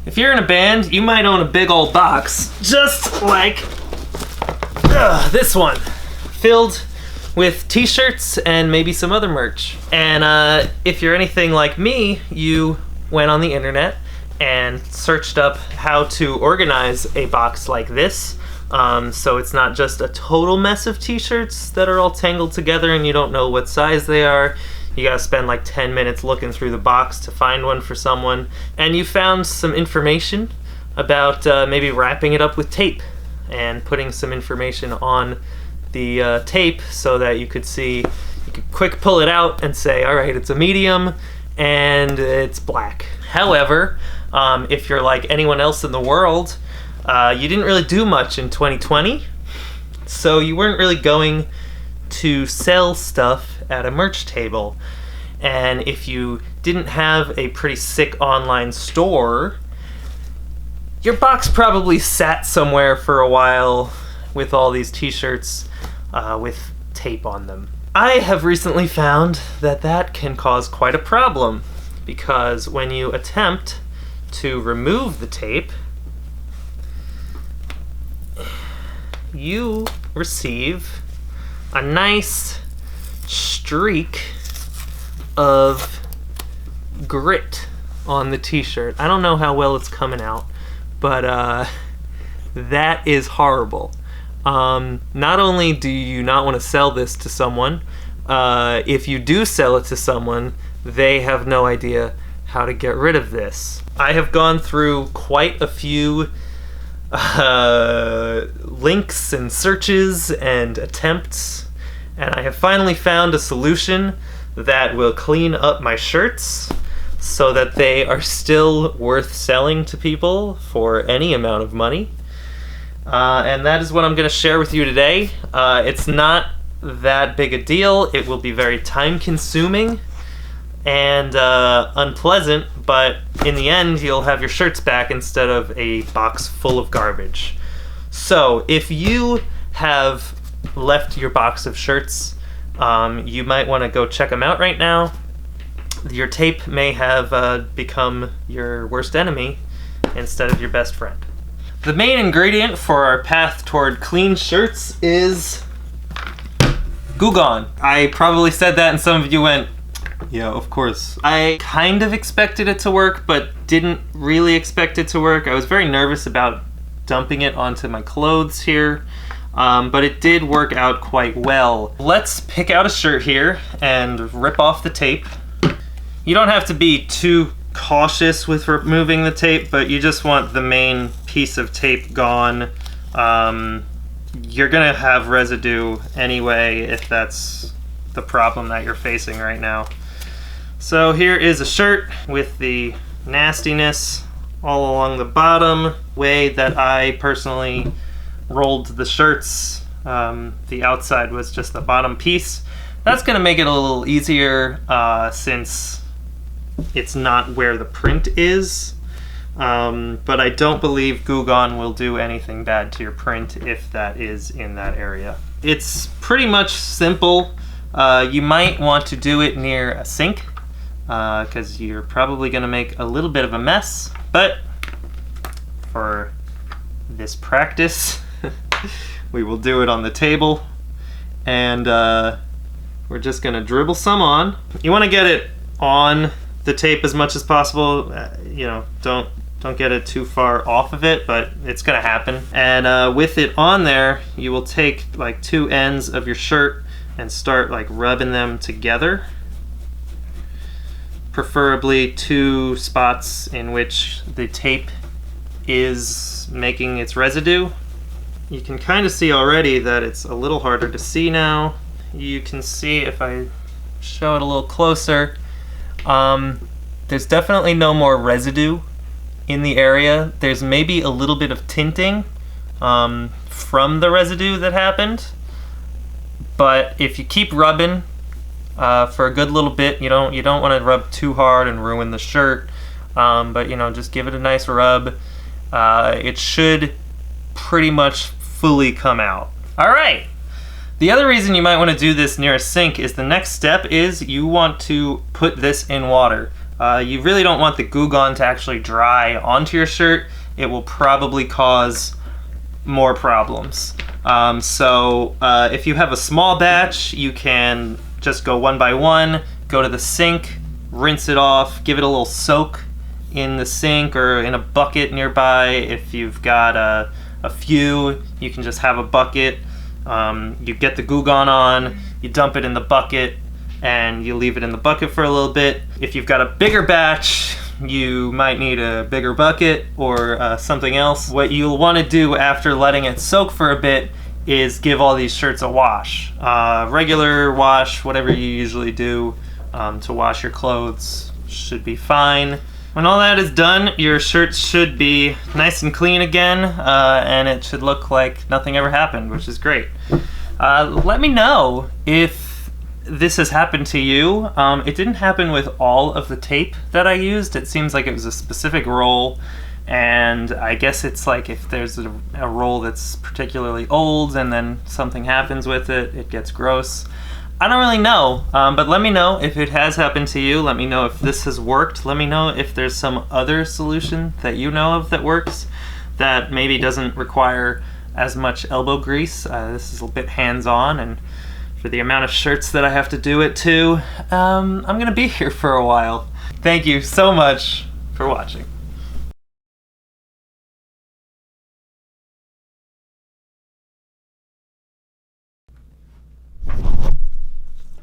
If you're in a band, you might own a big old box, just like this one, filled with t-shirts and maybe some other merch. And if you're anything like me, you went on the internet and searched up how to organize a box like this. So it's not just a total mess of t-shirts that are all tangled together and you don't know what size they are. You gotta spend like 10 minutes looking through the box to find one for someone. And you found some information about maybe wrapping it up with tape and putting some information on the tape so that you could see, you could quick pull it out and say, all right, it's a medium and it's black. However, if you're like anyone else in the world, you didn't really do much in 2020, so you weren't really going to sell stuff at a merch table. And if you didn't have a pretty sick online store, your box probably sat somewhere for a while with all these t-shirts with tape on them. I have recently found that that can cause quite a problem, because when you attempt to remove the tape, you receive a nice streak of grit on the t-shirt. I don't know how well it's coming out, but that is horrible. Not only do you not want to sell this to someone, if you do sell it to someone, they have no idea how to get rid of this. I have gone through quite a few links and searches and attempts, and I have finally found a solution that will clean up my shirts so that they are still worth selling to people for any amount of money. And that is what I'm going to share with you today. It's not that big a deal. It will be very time consuming and unpleasant, but in the end you'll have your shirts back instead of a box full of garbage. So if you have left your box of shirts, you might want to go check them out right now. Your tape may have become your worst enemy instead of your best friend. The main ingredient for our path toward clean shirts is Goo Gone. I probably said that and some of you went, yeah, of course. I kind of expected it to work, but didn't really expect it to work. I was very nervous about dumping it onto my clothes here, but it did work out quite well. Let's pick out a shirt here and rip off the tape. You don't have to be too cautious with removing the tape, but you just want the main piece of tape gone. You're gonna have residue anyway if that's the problem that you're facing right now. So here is a shirt with the nastiness all along the bottom. Way that I personally rolled the shirts, the outside was just the bottom piece. That's gonna make it a little easier since it's not where the print is. But I don't believe Goo Gone will do anything bad to your print if that is in that area. It's pretty much simple. You might want to do it near a sink, because you're probably going to make a little bit of a mess, but for this practice we will do it on the table, and we're just going to dribble some on. You want to get it on the tape as much as possible. You know, don't get it too far off of it, but it's going to happen. And with it on there, you will take like two ends of your shirt and start like rubbing them together. Preferably two spots in which the tape is making its residue. You can kind of see already that it's a little harder to see now. You can see if I show it a little closer, there's definitely no more residue in the area. There's maybe a little bit of tinting from the residue that happened, but if you keep rubbing for a good little bit, you don't want to rub too hard and ruin the shirt, but you know, just give it a nice rub. It should pretty much fully come out. All right. The other reason you might want to do this near a sink is the next step is you want to put this in water. You really don't want the Goo Gone to actually dry onto your shirt. It will probably cause more problems. If you have a small batch, you can just go one by one, go to the sink, rinse it off, give it a little soak in the sink or in a bucket nearby. If you've got a few, you can just have a bucket. You get the Goo Gone on, you dump it in the bucket, and you leave it in the bucket for a little bit. If you've got a bigger batch, you might need a bigger bucket or something else. What you'll want to do after letting it soak for a bit is give all these shirts a wash. Regular wash, whatever you usually do to wash your clothes, should be fine. When all that is done, your shirts should be nice and clean again, and it should look like nothing ever happened, which is great. Let me know if this has happened to you. It didn't happen with all of the tape that I used. It seems like it was a specific roll, and I guess it's like if there's a roll that's particularly old and then something happens with it, it gets gross. I don't really know, but let me know if it has happened to you. Let me know if this has worked. Let me know if there's some other solution that you know of that works, that maybe doesn't require as much elbow grease. This is a bit hands-on, and for the amount of shirts that I have to do it to, I'm gonna be here for a while. Thank you so much for watching.